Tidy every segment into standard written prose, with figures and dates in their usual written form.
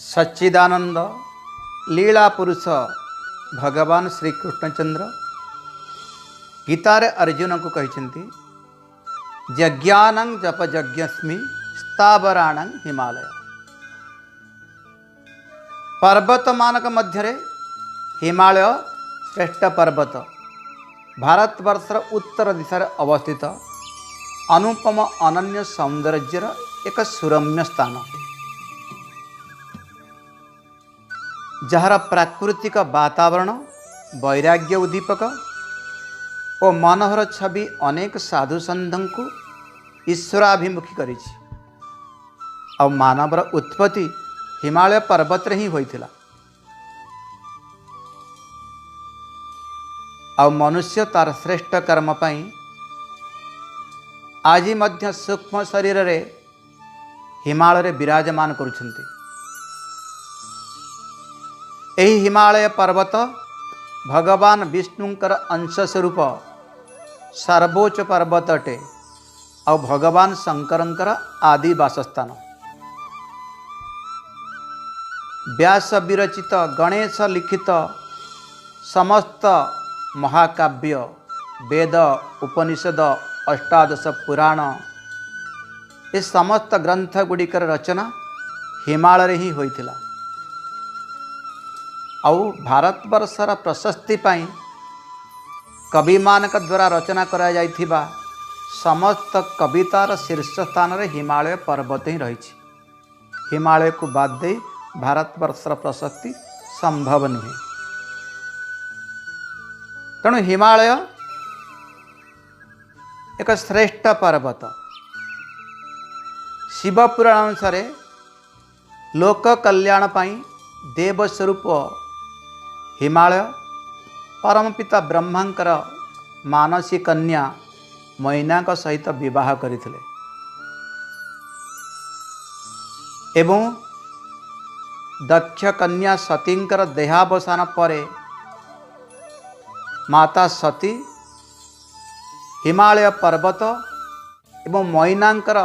सच्चिदानंद लीला पुरुष भगवान श्री कृष्णचंद्र गीतार अर्जुन को कहते यज्ञानं जप यज्ञस्मि स्थावराणं हिमालय। पर्वत मानक मध्य हिमालय श्रेष्ठ पर्वत भारतवर्षर उत्तर दिशार अवस्थित अनुपम अनन्य सौंदर्यर एक सुरम्य स्थान जार प्राकृतिक वातावरण वैराग्य उद्दीपक और मनोहर छवि अनेक साधु संतों को ईश्वराभिमुखी करी और मानवर उत्पत्ति हिमालय पर्वत रे ही होइथिला और मनुष्य तार श्रेष्ठ कर्म पाई आज मध्य सूक्ष्म शरीर रे हिमालय रे विराजमान करुछंती। एही हिमालय पर्वत भगवान विष्णुंकर अंश स्वरूप सर्वोच्च पर्वत अटे और भगवान शंकरंकर आदि वासस्थान। व्यास विरचित गणेश लिखित समस्त महाकाव्य वेद उपनिषद अष्टादश पुराण ये समस्त ग्रंथ गुड़िकर रचना हिमालय रे ही होइथिला और भारतवर्षर प्रशस्ति पाई कवि मानक द्वारा रचना करा जाइथिबा समस्त कवितार शीर्ष स्थान रे हिमालय पर्वत ही रही। हिमालय को बाद दे भारतवर्षर प्रशस्ति संभव नुहे। तेणु हिमालय एक श्रेष्ठ पर्वत। शिवपुराण अनुसार लोक कल्याण पाई देव स्वरूप हिमालय परमपिता ब्रह्मांकर मानसी कन्या मैना सहित विवाह करथिले एवं दक्ष कन्या सतींकर देहावसान परे माता सती हिमालय पर्वत एवं मैनांकर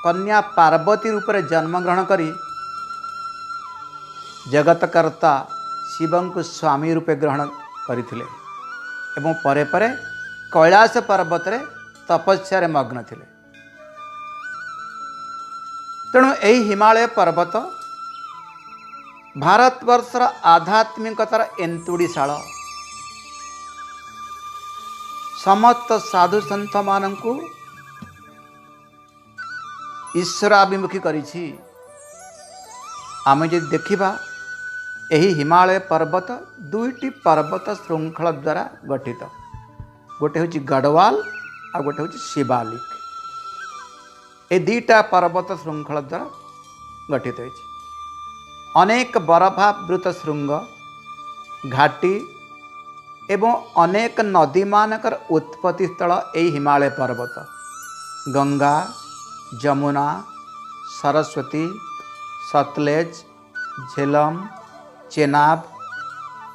कन्या पार्वती रूप में जन्मग्रहण करी जगतकर्ता शिवं को स्वामी रूपे ग्रहण करथिले एवं परे परे कैलाश पर्वत रे तपस्या रे मग्न थिले। तेणु एही हिमालय पर्वत भारतवर्षर आध्यात्मिकतार एंतुड़ीशाल समस्त साधु संत मानंकु ईश्वराभिमुखी करिछि। आमे जे देखिबा एही हिमालय पर्वत दुईटी पर्वत श्रृंखला द्वारा गठित। गोटे हूँ गढ़वाल आ गोटे हूँ शिवालिक। ए दुईटा पर्वत श्रृंखला द्वारा गठित होइछि। अनेक बरफावृत शृंग घाटी एवं अनेक नदी मानकर उत्पत्ति स्थल एही हिमालय पर्वत। गंगा जमुना सरस्वती सतलेज झेलम चेनाब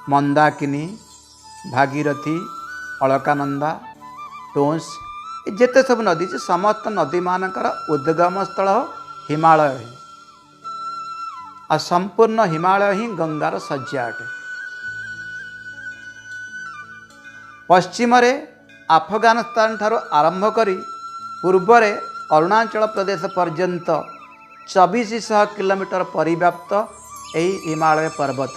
मंदाकिनी भागीरथी अलकानंदा टोंस जेते सब नदी समस्त नदी मानकर उद्गम स्थल हिमालय ही आ संपूर्ण हिमालय ही गंगार शଯ୍या अटे। पश्चिम रे अफगानिस्तान ठारो आरंभ करी पूर्व रे अरुणाचल प्रदेश पर्यंत 2400 किलोमीटर परिव्याप्त एही हिमालय पर्वत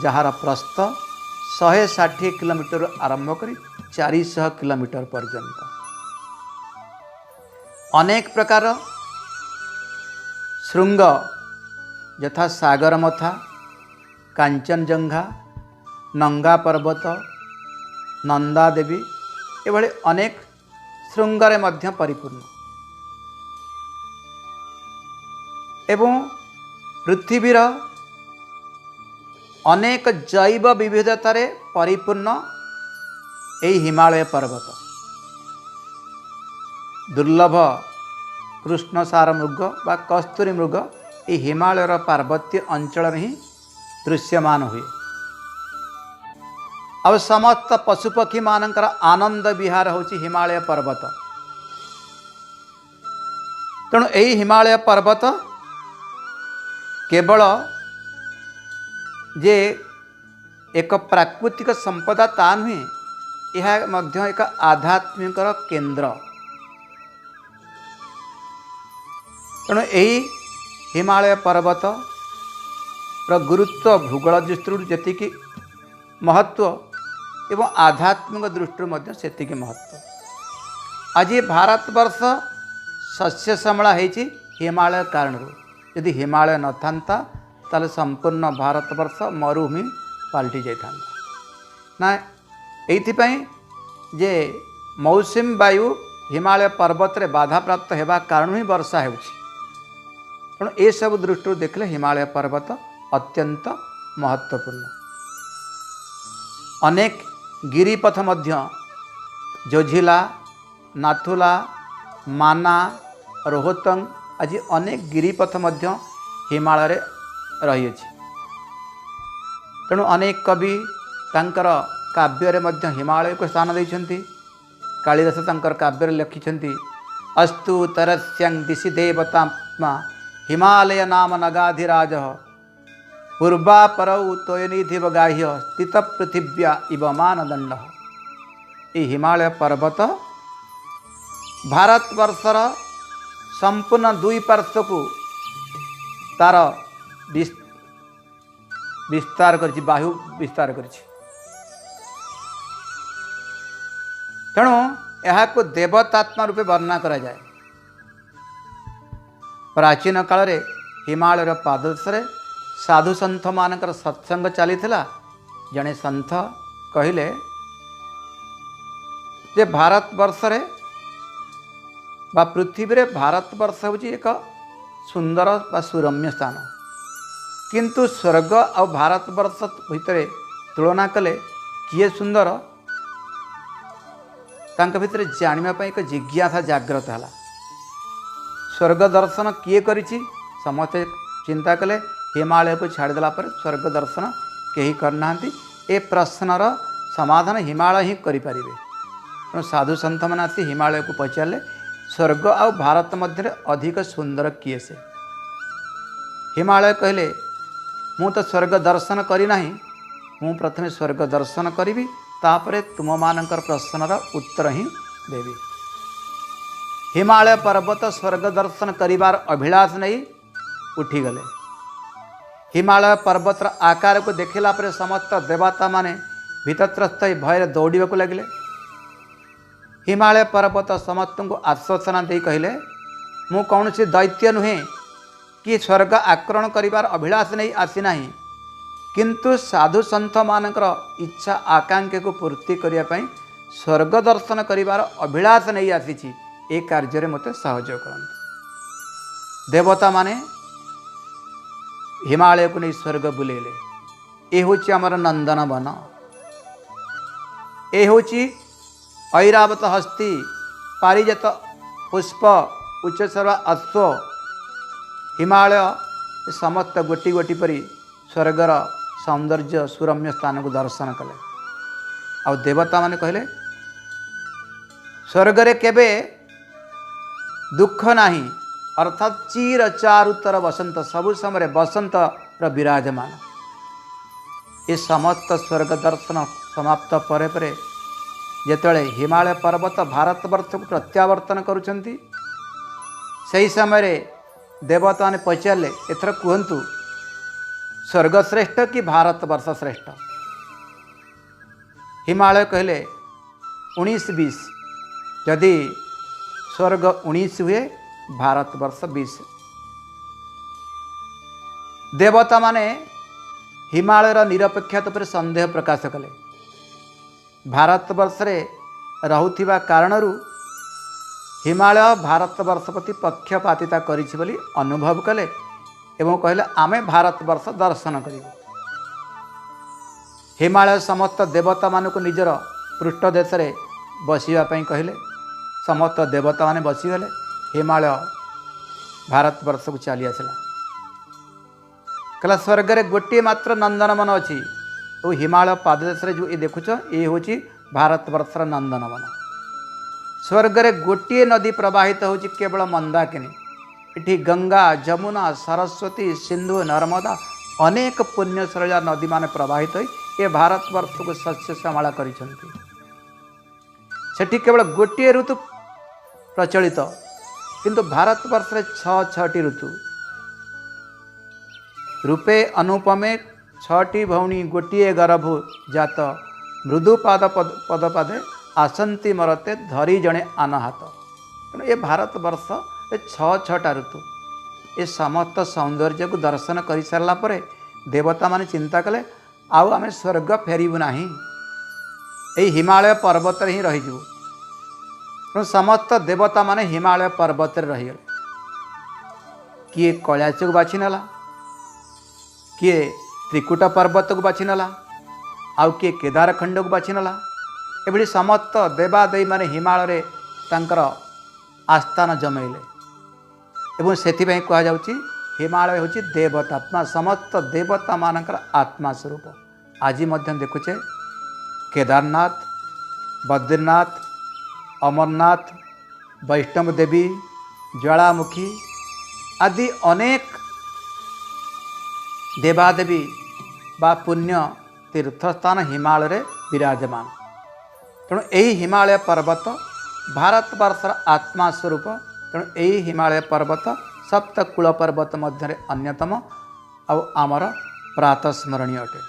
जहार प्रस्थ 160 किलोमीटर आरंभ करी 400 किलोमीटर पर्यंत। अनेक प्रकार शृंग यथा सागरमथा कांचनजंघा नंगा पर्वत नंदा देवी एभली अनेक शृंगरे मध्य परिपूर्ण एवं पृथ्वीर अनेक जैव विविधतार परिपूर्ण एही हिमालय पर्वत। दुर्लभ कृष्णसार मृग बा कस्तूरी मृग ये हिमालयर पार्वत्य अंचल ही दृश्यमान हुए और समस्त पशुपक्षी मानकर आनंद विहार होची हिमालय पर्वत। तेणु यही हिमालय पर्वत केवल जे एक प्राकृतिक संपदा ता नुहे, यह मध्य एक आध्यात्मिक केंद्र। तेणु यही हिमालय पर्वत गुरुत्व भूगोल दृष्टि जी महत्व एवं आध्यात्मिक दृष्टि से महत्व। आज भारत वर्ष शस्य श्यामला होती हिमालय कारण। यदि हिमालय न था ताले संपूर्ण भारत वर्ष मरुभूमि पलटि जाता ना। एइथिपाई जे मौसुमी वायु हिमालय पर्वत रे बाधा प्राप्त होगा कारण ही वर्षा होउछि। तेणु ये सब दृष्टि देखले हिमालय पर्वत अत्यंत महत्वपूर्ण। अनेक गिरिपथ मध्य जोझिला, नाथुला, माना, रोहतंग आज अनेक गिरिपथ मध्य हिमालय रे रही अछि। तेणु अनेक कवि तांकर काव्य मध्य हिमालय को स्थान देइछन्ति। कालिदास तांकर काव्य लिखिछन्ति अस्तु तरस्यं दिशि देवतात्मा हिमालय नाम नगाधिराज पूर्वा परौ तोयनिधिव गाह्य स्थित पृथिव्या इव मानदंड। ये हिमालय पर्वत भारत वर्षर संपूर्ण दुई पार्श्व को तार विस्तार कर बायु विस्तार कर। तेणु यह को देवतात्मा रूपे वर्णना करा जाए। प्राचीन काल रे हिमालय पाददेशरे साधु सन्थ मानकर सत्संग चली जड़े सन्थ कहले जे भारत वर्ष रे बा पृथ्वी रे भारत वर्ष हूँ एक सुंदर बा सुरम्य स्थान, किंतु स्वर्ग और भारत वर्ष भितर तुलना कले किए सुंदर तांक भितर जानिबा एक जिज्ञासा जागृत है। स्वर्ग दर्शन किए करिछि समस्ते चिंता कले हिमालय को छाड़देला पर स्वर्ग दर्शन कहीं करना। ए प्रश्नर समाधान हिमालय ही करें। साधु सन्थ मैंने आसी हिमालय को पचारे स्वर्ग आ भारत मध्य अधिक सुंदर किए से। हिमालय कहले मु तो स्वर्ग दर्शन करना, मु प्रथमे स्वर्ग दर्शन करी तापर तुम मानकर प्रश्नर उत्तर ही देवी। हिमालय पर्वत स्वर्ग दर्शन करिवार अभिलाष नहीं उठीगले। हिमालय पर्वतर आकार को देखला पर समस्त देवता माने भीतत्रस्त भय दौड़ा को लगिले। हिमालय पर्वत समस्त को आश्वासना दे कहले मु कौन सी दैत्य नुहे कि स्वर्ग आक्रमण करिवार अभिलाष नहीं आसी नाही, किंतु साधु सन्थ मानकर इच्छा आकांक्षा को पूर्ति करने स्वर्ग दर्शन करिवार अभिलाष नहीं आसी। ए कार्य मते सहयोग करते। देवता माने हिमालय को नहीं स्वर्ग बुलेले। ये हूँ आमर नंदनवन, ये हूँ ऐरावत हस्ती, पारिजात पुष्प, उच्चस्वर अश्व, हिमालय समस्त गोटी गोटी परी स्वर्गर सौंदर्य सुरम्य स्थान को दर्शन कले। आ देवता माने कहले स्वर्ग केबे दुख नाही, अर्थात चीर चारुतर बसंत सबु समय बसंत विराजमान। ये समस्त स्वर्ग दर्शन समाप्त परे परे जेतले हिमालय पर्वत भारत वर्ष को प्रत्यावर्तन करुछंती, सही समय देवता ने पचारे एथर कहतु स्वर्ग श्रेष्ठ कि भारत वर्ष श्रेष्ठ। हिमालय कहले 19-20, यदि स्वर्ग 19 हुए भारत वर्ष 20। देवता माने हिमालय निरपेक्षता पर संदेह प्रकाश कले। भारत वर्ष रे रहुथिबा कारणरू हिमालय भारत वर्ष प्रति पक्षपातिता करिछि बोली अनुभव कले एवं कहले आमे भारत वर्ष दर्शन करिबो। हिमालय समस्त देवता मानक निजर पृष्ठ देश रे बसिबा पई कहले। समस्त देवता माने बसीगले। हिमालय भारत वर्ष को चली आसला। कहला स्वर्ग रे गोटे मात्र नंदनवन अच्छी। तो हिमालय पाददेश जो ये देखुच ये हूँ भारत वर्षर नंदनवन। स्वर्ग रे गोटे नदी प्रवाहित हो केवल मंदाकिनी। इठी गंगा, जमुना, सरस्वती, सिंधु, नर्मदा अनेक पुण्य सलिला नदी मान प्रवाहित हो ये भारतवर्ष को शस्य श्यामला करिसेंति। सेठी केवल गोटे ऋतु प्रचलित किंतु भारतवर्ष रे छटी ऋतु रूपे अनुपमे छटी भौणी गोटे गर्भु जात मृदु पाद पदपादे आसंती मरते धरी जड़े आन हाथ। तेणु ये भारतवर्ष ये छटा ऋतु ये समस्त सौंदर्य को दर्शन कर सारा पर देवता माने चिंता कले आउ आमे स्वर्ग फेरबू ना यही हिमालय पर्वत ही रहीजु। तेणु समस्त देवता माने हिमालय पर्वत रहीगले। किए कैलाश को बाछि नेला, किए त्रिकुट पर्वत को बाछि नेला, आउ किए केदारखंड को बाछि नेला। एभली समस्त देवादेवी माने हिमालय रे तांकर आस्थान जमैले एवं सेथिପାଇଁ कहा जाउची हिमालय होची देवतात्मा समस्त देवता मानकर आत्मा स्वरूप। आज मध्य देखुचे केदारनाथ, बद्रीनाथ, अमरनाथ, वैष्णव देवी, ज्वालामुखी आदि अनेक देवादेवी बा पुण्य तीर्थस्थान हिमालय रे विराजमान। तेणु यही हिमालय पर्वत भारतवर्षर आत्मा स्वरूप। तेणु यही हिमालय पर्वत सप्तकूल पर्वत मध्य अन्यतम आमर प्रातस्मरणीय अटे।